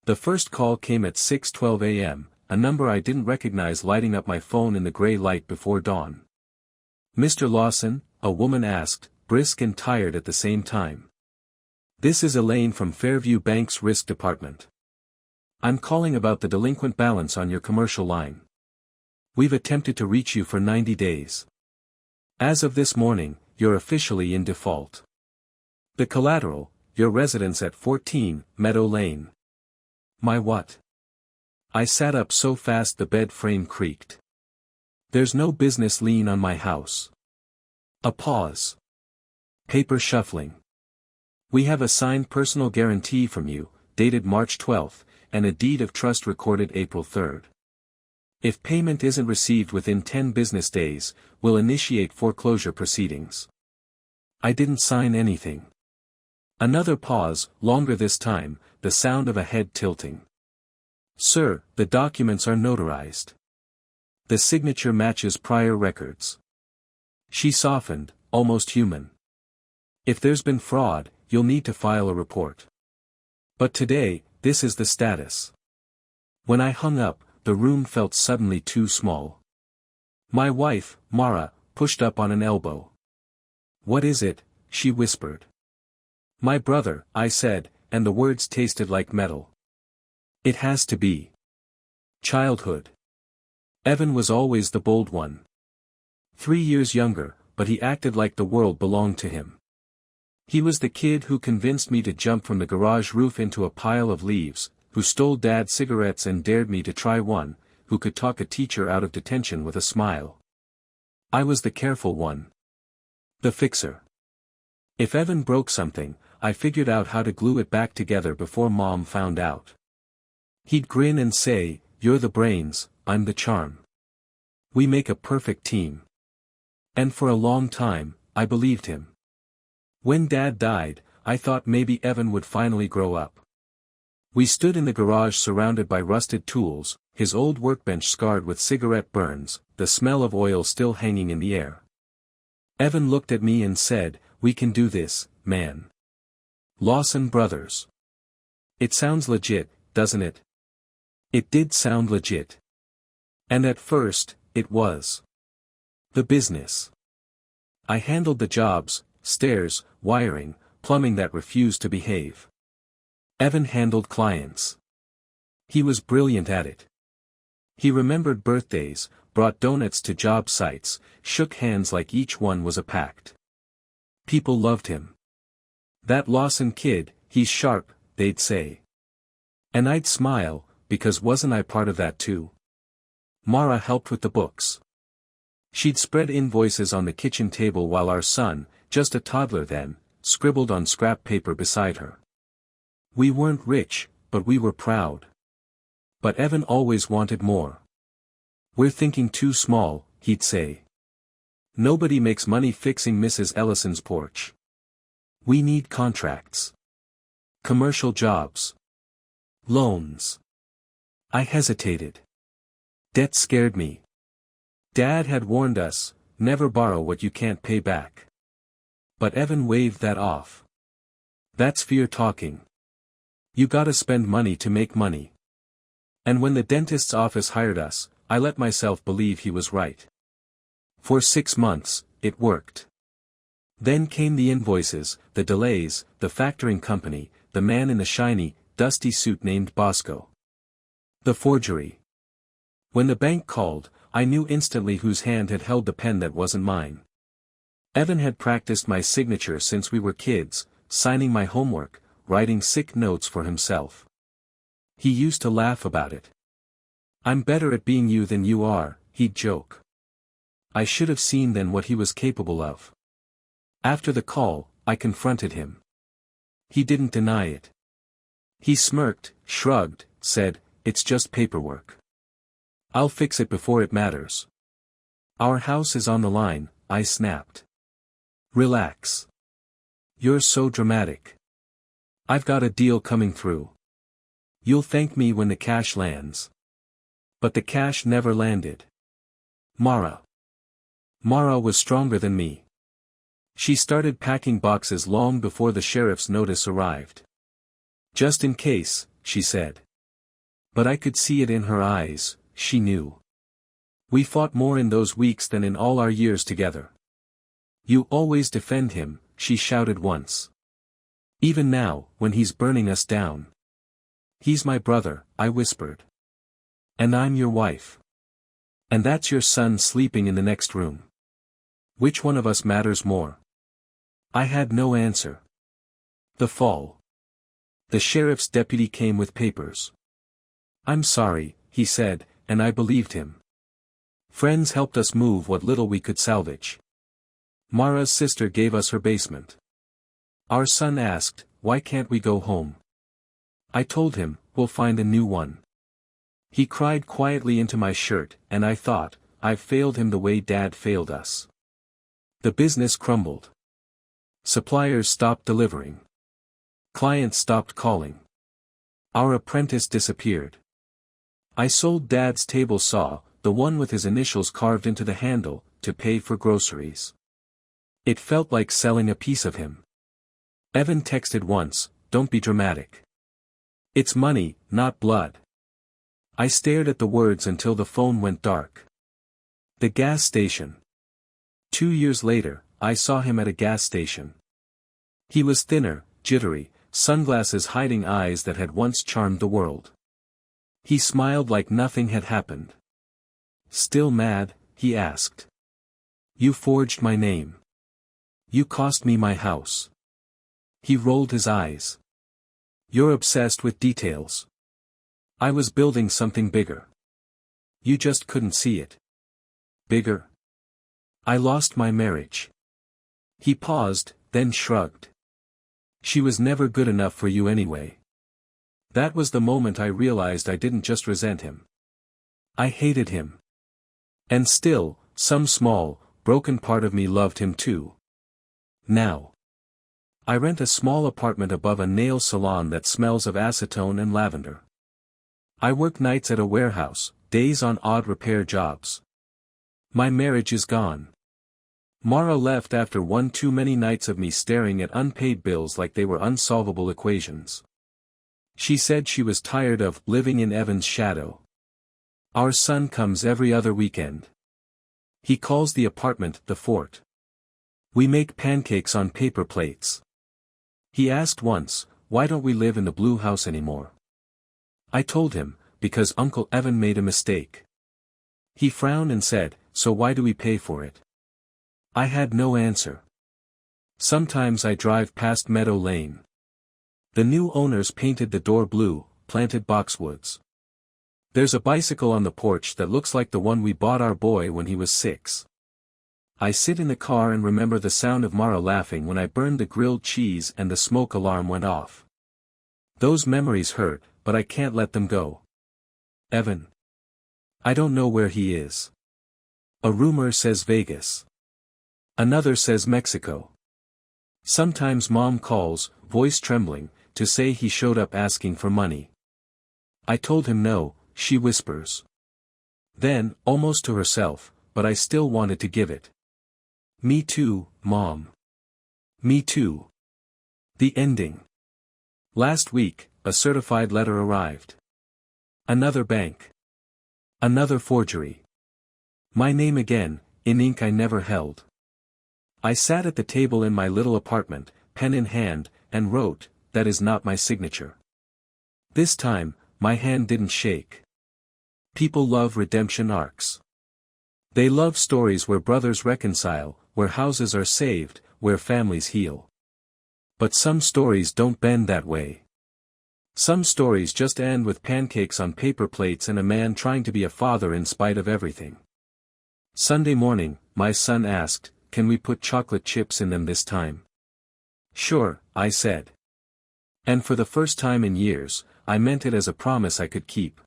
The first call came at 6:12 a.m., a number I didn't recognize lighting up my phone in the gray light before dawn. "Mr. Lawson?" a woman asked, brisk and tired at the same time. "This is Elaine from Fairview Bank's Risk Department. I'm calling about the delinquent balance on your commercial line. We've attempted to reach you for 90 days. As of this morning, you're officially in default. The collateral, your residence at 14, Meadow Lane." My what? I sat up so fast the bed frame creaked. "There's no business lien on my house." A pause. Paper shuffling. "We have a signed personal guarantee from you, dated March 12, and a deed of trust recorded April 3. If payment isn't received within 10 business days, we'll initiate foreclosure proceedings." I didn't sign anything. Another pause, longer this time, the sound of a head tilting. "Sir, the documents are notarized. The signature matches prior records." She softened, almost human. "If there's been fraud, you'll need to file a report. But today, this is the status." When I hung up, the room felt suddenly too small. My wife, Mara, pushed up on an elbow. "What is it?" she whispered. "My brother," I said, and the words tasted like metal. "It has to be. Childhood. Evan was always the bold one. 3 years younger, but he acted like the world belonged to him. He was the kid who convinced me to jump from the garage roof into a pile of leaves, who stole Dad's cigarettes and dared me to try one, who could talk a teacher out of detention with a smile. I was the careful one. The fixer. If Evan broke something, I figured out how to glue it back together before Mom found out. He'd grin and say, "You're the brains, I'm the charm. We make a perfect team." And for a long time, I believed him. When Dad died, I thought maybe Evan would finally grow up. We stood in the garage surrounded by rusted tools, his old workbench scarred with cigarette burns, the smell of oil still hanging in the air. Evan looked at me and said, "We can do this, man. Lawson Brothers. It sounds legit, doesn't it?" It did sound legit. And at first, it was. The business. I handled the jobs, stairs, wiring, plumbing that refused to behave. Evan handled clients. He was brilliant at it. He remembered birthdays, brought donuts to job sites, shook hands like each one was a pact. People loved him. "That Lawson kid, he's sharp," they'd say. And I'd smile, because wasn't I part of that too? Mara helped with the books. She'd spread invoices on the kitchen table while our son, just a toddler then, scribbled on scrap paper beside her. We weren't rich, but we were proud. But Evan always wanted more. "We're thinking too small," he'd say. "Nobody makes money fixing Mrs. Ellison's porch. We need contracts. Commercial jobs. Loans." I hesitated. Debt scared me. Dad had warned us, never borrow what you can't pay back. But Evan waved that off. "That's fear talking. You gotta spend money to make money." And when the dentist's office hired us, I let myself believe he was right. For 6 months, it worked. Then came the invoices, the delays, the factoring company, the man in the shiny, dusty suit named Bosco. The forgery. When the bank called, I knew instantly whose hand had held the pen that wasn't mine. Evan had practiced my signature since we were kids, signing my homework, writing sick notes for himself. He used to laugh about it. "I'm better at being you than you are," he'd joke. I should have seen then what he was capable of. After the call, I confronted him. He didn't deny it. He smirked, shrugged, said, "It's just paperwork. I'll fix it before it matters." "Our house is on the line," I snapped. "Relax. You're so dramatic. I've got a deal coming through. You'll thank me when the cash lands." But the cash never landed. Mara was stronger than me. She started packing boxes long before the sheriff's notice arrived. "Just in case," she said. But I could see it in her eyes, she knew. We fought more in those weeks than in all our years together. You always defend him, she shouted once. Even now, when he's burning us down. He's my brother, I whispered. And I'm your wife. And that's your son sleeping in the next room. Which one of us matters more? I had no answer. The fall. The sheriff's deputy came with papers. I'm sorry, he said, and I believed him. Friends helped us move what little we could salvage. Mara's sister gave us her basement. Our son asked, why can't we go home? I told him, we'll find a new one. He cried quietly into my shirt, and I thought, I've failed him the way Dad failed us. The business crumbled. Suppliers stopped delivering. Clients stopped calling. Our apprentice disappeared. I sold Dad's table saw, the one with his initials carved into the handle, to pay for groceries. It felt like selling a piece of him. Evan texted once, don't be dramatic. It's money, not blood. I stared at the words until the phone went dark. The gas station. 2 years later, I saw him at a gas station. He was thinner, jittery, sunglasses hiding eyes that had once charmed the world. He smiled like nothing had happened. Still mad? He asked. You forged my name. You cost me my house. He rolled his eyes. You're obsessed with details. I was building something bigger. You just couldn't see it. Bigger? I lost my marriage. He paused, then shrugged. She was never good enough for you anyway. That was the moment I realized I didn't just resent him. I hated him. And still, some small, broken part of me loved him too. Now. I rent a small apartment above a nail salon that smells of acetone and lavender. I work nights at a warehouse, days on odd repair jobs. My marriage is gone. Mara left after one too many nights of me staring at unpaid bills like they were unsolvable equations. She said she was tired of living in Evan's shadow. Our son comes every other weekend. He calls the apartment the fort. We make pancakes on paper plates. He asked once, why don't we live in the blue house anymore? I told him, because Uncle Evan made a mistake. He frowned and said, so why do we pay for it? I had no answer. Sometimes I drive past Meadow Lane. The new owners painted the door blue, planted boxwoods. There's a bicycle on the porch that looks like the one we bought our boy when he was 6. I sit in the car and remember the sound of Mara laughing when I burned the grilled cheese and the smoke alarm went off. Those memories hurt, but I can't let them go. Evan. I don't know where he is. A rumor says Vegas. Another says Mexico. Sometimes Mom calls, voice trembling, to say he showed up asking for money. I told him no, she whispers. Then, almost to herself, but I still wanted to give it. Me too, Mom. Me too. The ending. Last week, a certified letter arrived. Another bank. Another forgery. My name again, in ink I never held. I sat at the table in my little apartment, pen in hand, and wrote, that is not my signature. This time, my hand didn't shake. People love redemption arcs. They love stories where brothers reconcile, where houses are saved, where families heal. But some stories don't bend that way. Some stories just end with pancakes on paper plates and a man trying to be a father in spite of everything. Sunday morning, my son asked, can we put chocolate chips in them this time? Sure, I said. And for the first time in years, I meant it as a promise I could keep.